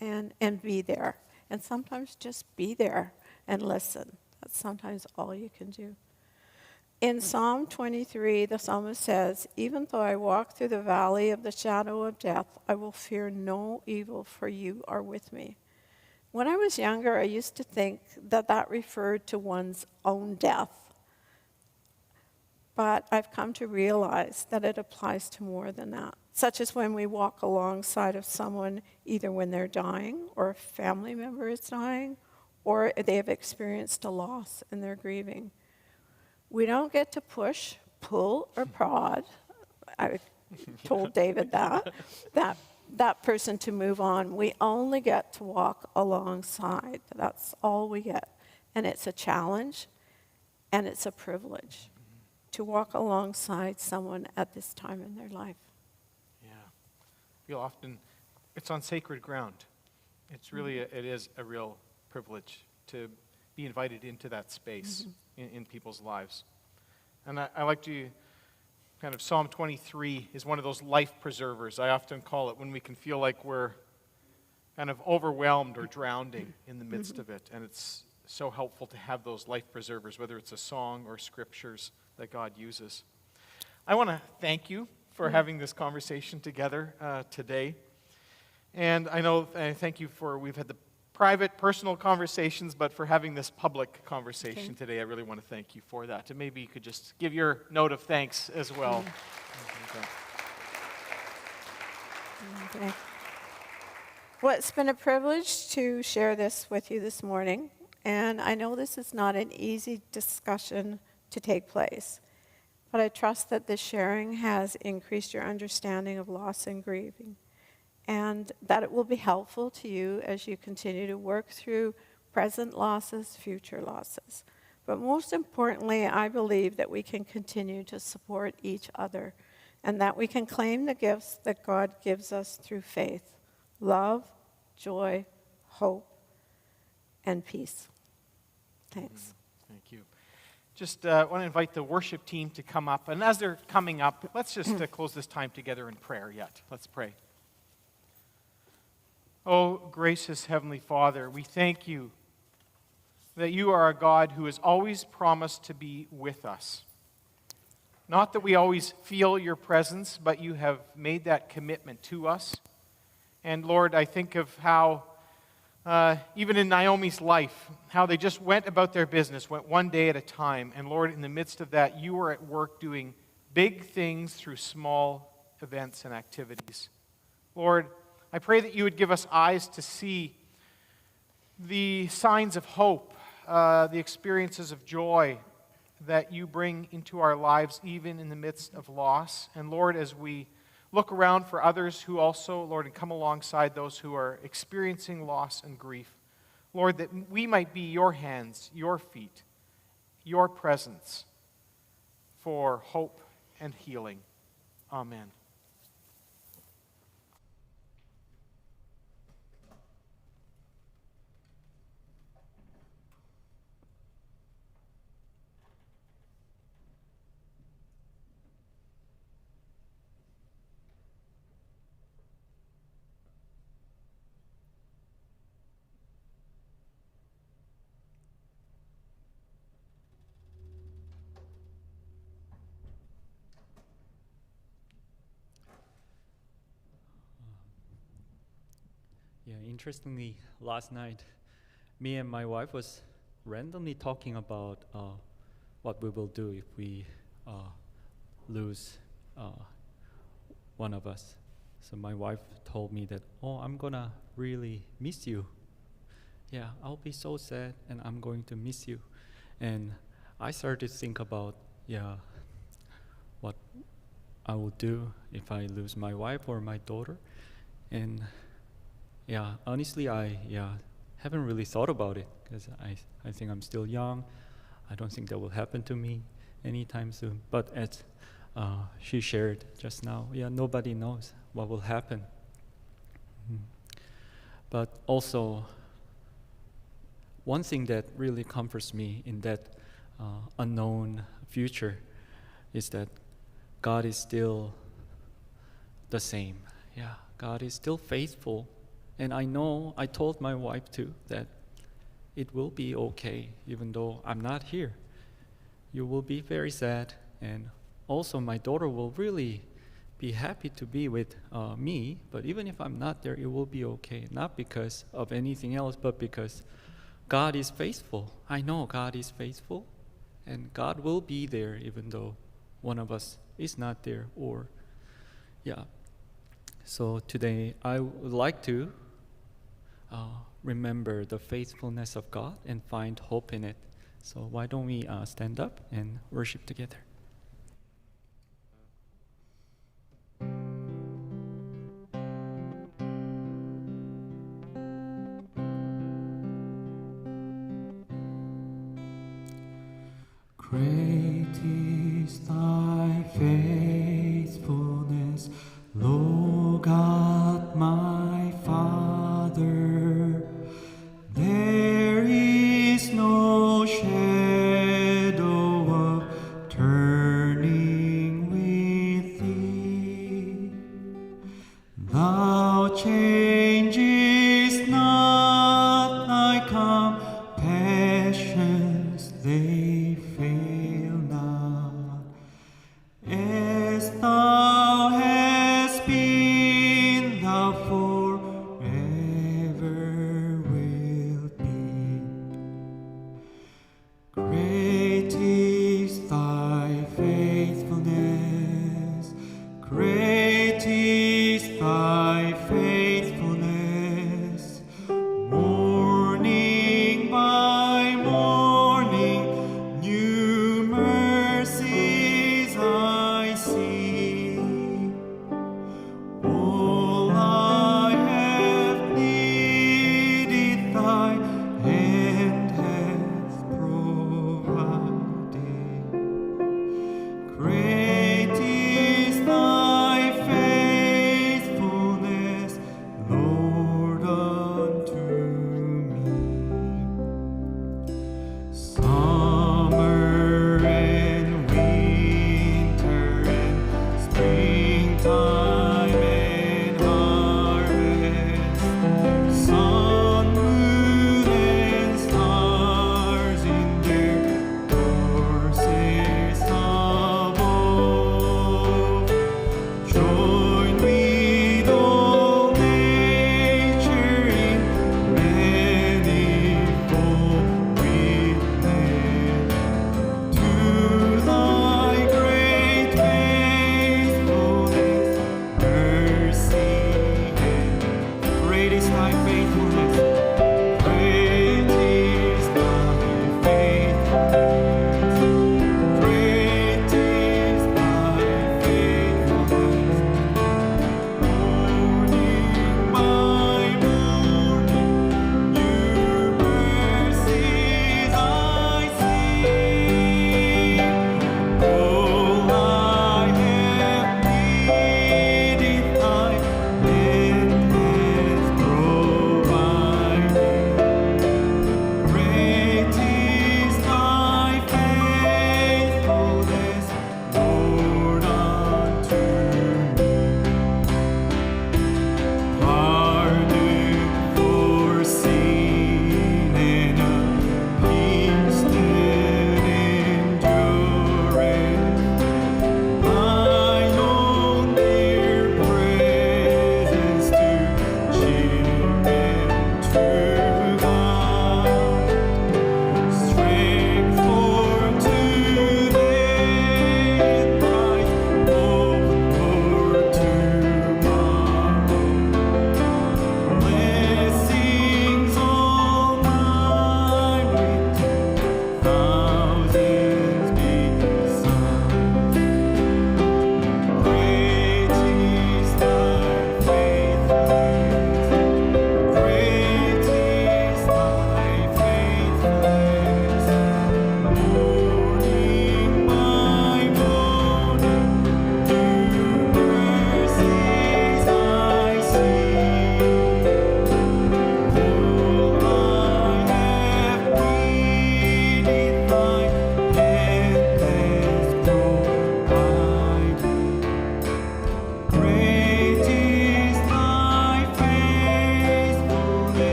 and be there. And sometimes just be there and listen. That's sometimes all you can do. In Psalm 23, the psalmist says, "Even though I walk through the valley of the shadow of death, I will fear no evil, for you are with me." When I was younger, I used to think that that referred to one's own death. But I've come to realize that it applies to more than that, such as when we walk alongside of someone, either when they're dying, or a family member is dying, or they have experienced a loss and they're grieving. We don't get to push, pull, or prod. I told David that person to move on. We only get to walk alongside. That's all we get. And it's a challenge, and it's a privilege to walk alongside someone at this time in their life. Yeah. Feel often it's on sacred ground. It's really, it is a real privilege to be invited into that space in people's lives. And I like to kind of, Psalm 23 is one of those life preservers, I often call it, when we can feel like we're kind of overwhelmed or drowning in the midst of it. And it's so helpful to have those life preservers, whether it's a song or scriptures that God uses. I want to thank you for having this conversation together today. And I know, thank you for, we've had the private, personal conversations, but for having this public conversation today, I really want to thank you for that. And maybe you could just give your note of thanks as well. Okay. Well, it's been a privilege to share this with you this morning. And I know this is not an easy discussion to take place, but I trust that this sharing has increased your understanding of loss and grieving, and that it will be helpful to you as you continue to work through present losses, future losses. But most importantly, I believe that we can continue to support each other, and that we can claim the gifts that God gives us through faith: love, joy, hope, and peace. Thanks. Thank you. Just want to invite the worship team to come up. And as they're coming up, let's just close this time together in prayer yet. Let's pray. Oh, gracious Heavenly Father, we thank you that you are a God who has always promised to be with us. Not that we always feel your presence, but you have made that commitment to us. And Lord, I think of how even in Naomi's life, how they just went about their business, went one day at a time. And Lord, in the midst of that, you were at work doing big things through small events and activities. Lord, I pray that you would give us eyes to see the signs of hope, the experiences of joy that you bring into our lives, even in the midst of loss. And Lord, as we look around for others who also, Lord, and come alongside those who are experiencing loss and grief. Lord, that we might be your hands, your feet, your presence for hope and healing. Amen. Yeah, interestingly, last night, me and my wife was randomly talking about what we will do if we lose one of us. So my wife told me that, oh, I'm gonna really miss you. Yeah, I'll be so sad and I'm going to miss you. And I started to think about, what I will do if I lose my wife or my daughter. And honestly, I haven't really thought about it because I think I'm still young. I don't think that will happen to me anytime soon. But as she shared just now, nobody knows what will happen. But also, one thing that really comforts me in that unknown future is that God is still the same. Yeah, God is still faithful. And I know, I told my wife too, that it will be okay, even though I'm not here. You will be very sad, and also my daughter will really be happy to be with me, but even if I'm not there, it will be okay. Not because of anything else, but because God is faithful. I know God is faithful, and God will be there even though one of us is not there, So today, I would like to remember the faithfulness of God and find hope in it. So why don't we stand up and worship together? Great is thy faithfulness, Lord God, my Father. There is no shadow of turning with thee. Thou changest not, thy compassions, they fail not.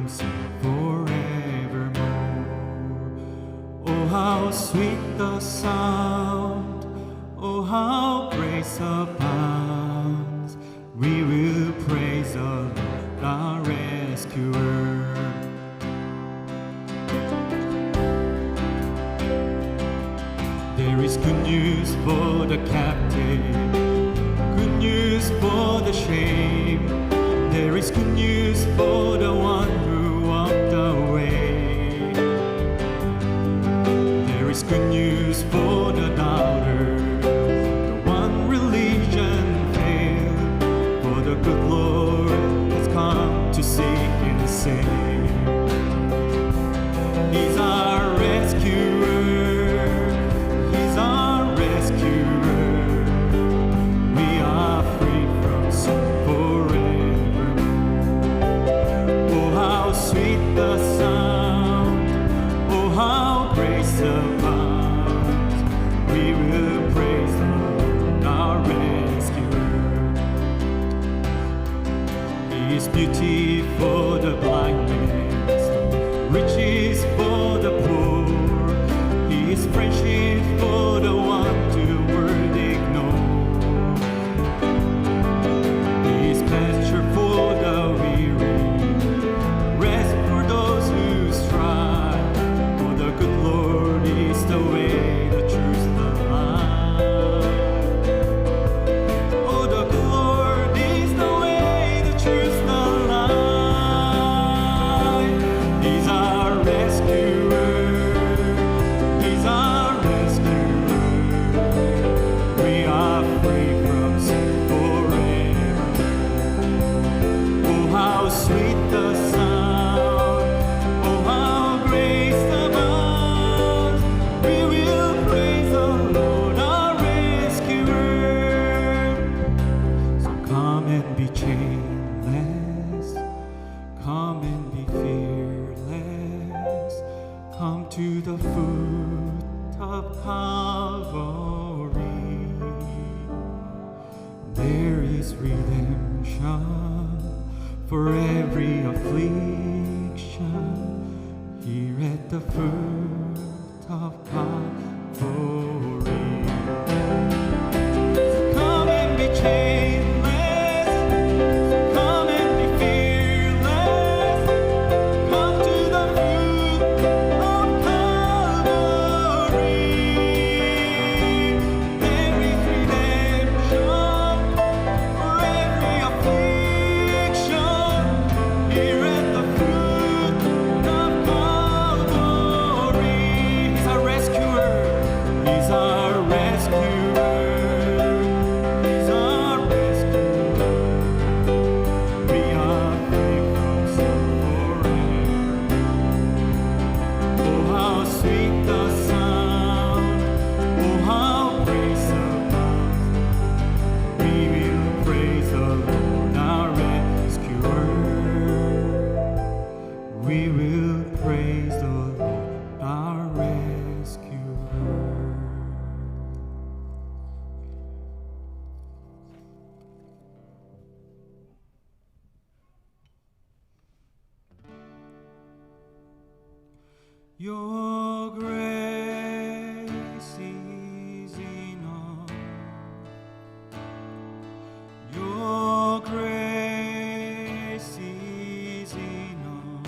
sing forevermore. Oh, how sweet the sound, oh, how grace abounds. We will praise the Lord, our rescuer. There is good news for the captive, good news for the shame. There is good news for the one who walked away. There is good news for the doubter, the one religion failed. For the good Lord has come to seek and save. He's our rescuer. He's our rescuer. We are free from sin forever. Oh, how sweet the sound. Oh, how grace abounds. We will praise the Lord, our rescuer. He is beauty for the blindness, riches for the poor. He is friendship for the one the world ignore. He is pasture for the weary, rest for those who strive. For the good Lord is the way, the truth, the life. Oh, the good Lord is the way, the truth, the life. He's our rescuer. He's our rescuer. We are free from sin forever. Oh, how sweet the sound. Oh, how grace abounds. We will praise the Lord, our rescuer. So come and be chainless. Come and be fearless. Come to the foot of Calvary. There is redemption for every affliction. Here at the foot of Calvary. Come and be chainless. Come and be fearless. Come to the foot of Calvary. There is redemption for every affliction. Here at the foot of Calvary. He's our rescuer. He's our rescuer. He's our rescuer. We are free from sin forever. Oh, how sweet the sound. Oh, how grace abounds. We will praise the Lord, our rescuer. We will praise the Lord, our rescuer. Your grace is enough. Your grace is enough.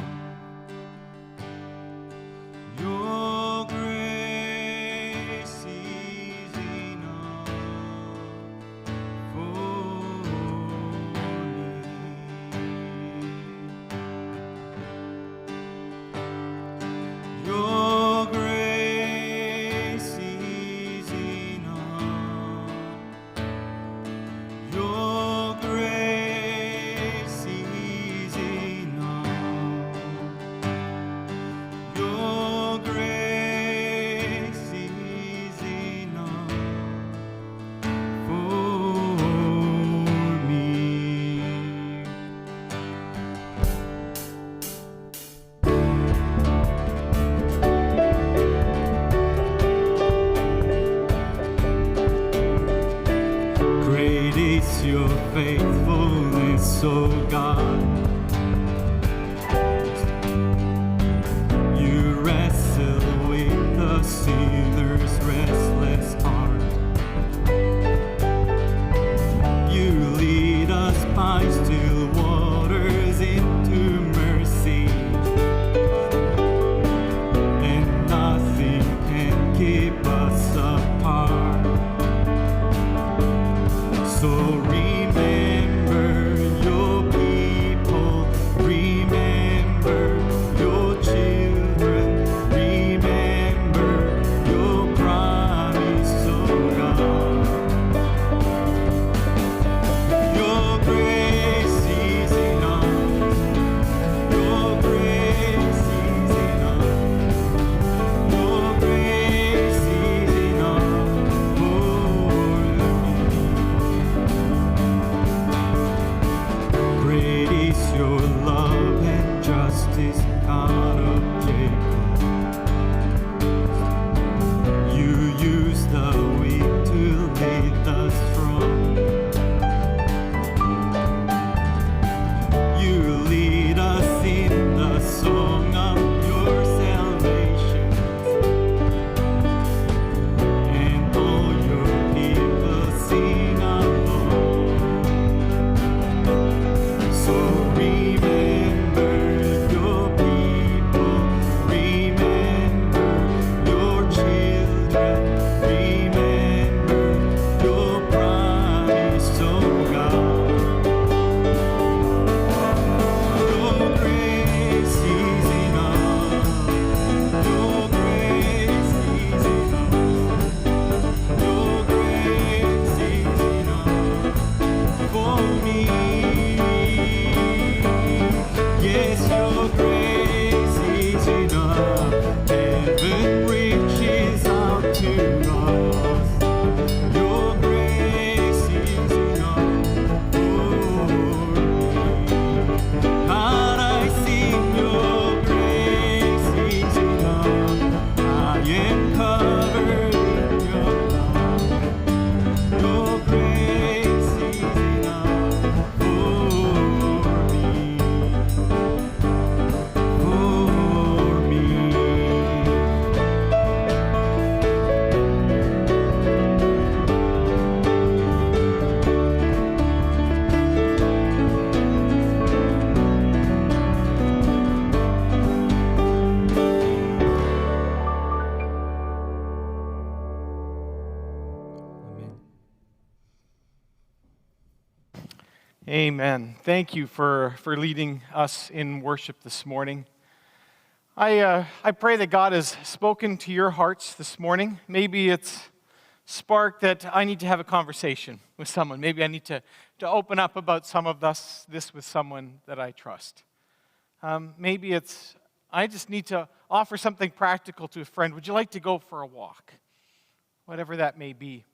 Your grace is enough for me. Your love and justice, God of Jacob. You use the weak to lead the strong. You lead us in the song of your salvation, and all your people sing along. So remember your people, remember your children, remember your promise, oh God. Your grace is enough. Your grace is enough. Your grace is enough for me. Yes, your grace is enough. Heaven reaches out to us. Your grace is enough for me. God, I sing your grace is enough. I am covered in your love. Your grace is enough for me. For me. Amen. Thank you for leading us in worship this morning. I pray that God has spoken to your hearts this morning. Maybe it's sparked that I need to have a conversation with someone. Maybe I need to open up about some of this with someone that I trust. Maybe it's I just need to offer something practical to a friend. Would you like to go for a walk? Whatever that may be.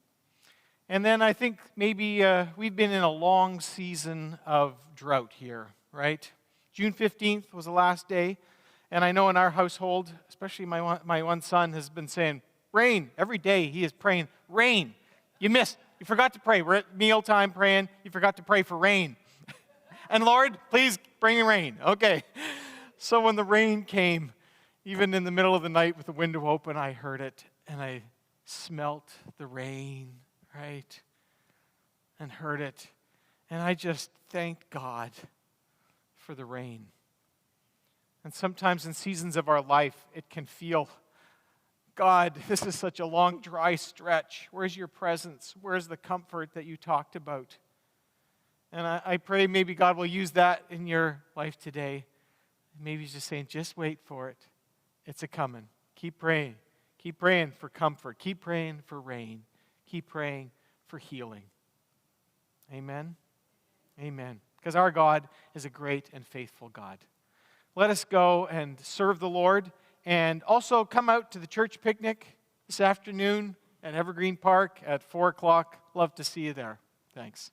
And then I think maybe we've been in a long season of drought here, right? June 15th was the last day. And I know in our household, especially my one son has been saying, rain. Every day he is praying, rain. You forgot to pray. We're at mealtime praying. You forgot to pray for rain. And Lord, please bring rain. Okay. So when the rain came, even in the middle of the night with the window open, I heard it and I smelt the rain, right? And heard it. And I just thanked God for the rain. And sometimes in seasons of our life, it can feel, God, this is such a long, dry stretch. Where's your presence? Where's the comfort that you talked about? And I pray maybe God will use that in your life today. Maybe he's just saying, just wait for it. It's a-coming. Keep praying. Keep praying for comfort. Keep praying for rain. Keep praying for healing. Amen? Amen. Because our God is a great and faithful God. Let us go and serve the Lord. And also come out to the church picnic this afternoon at Evergreen Park at 4 o'clock. Love to see you there. Thanks.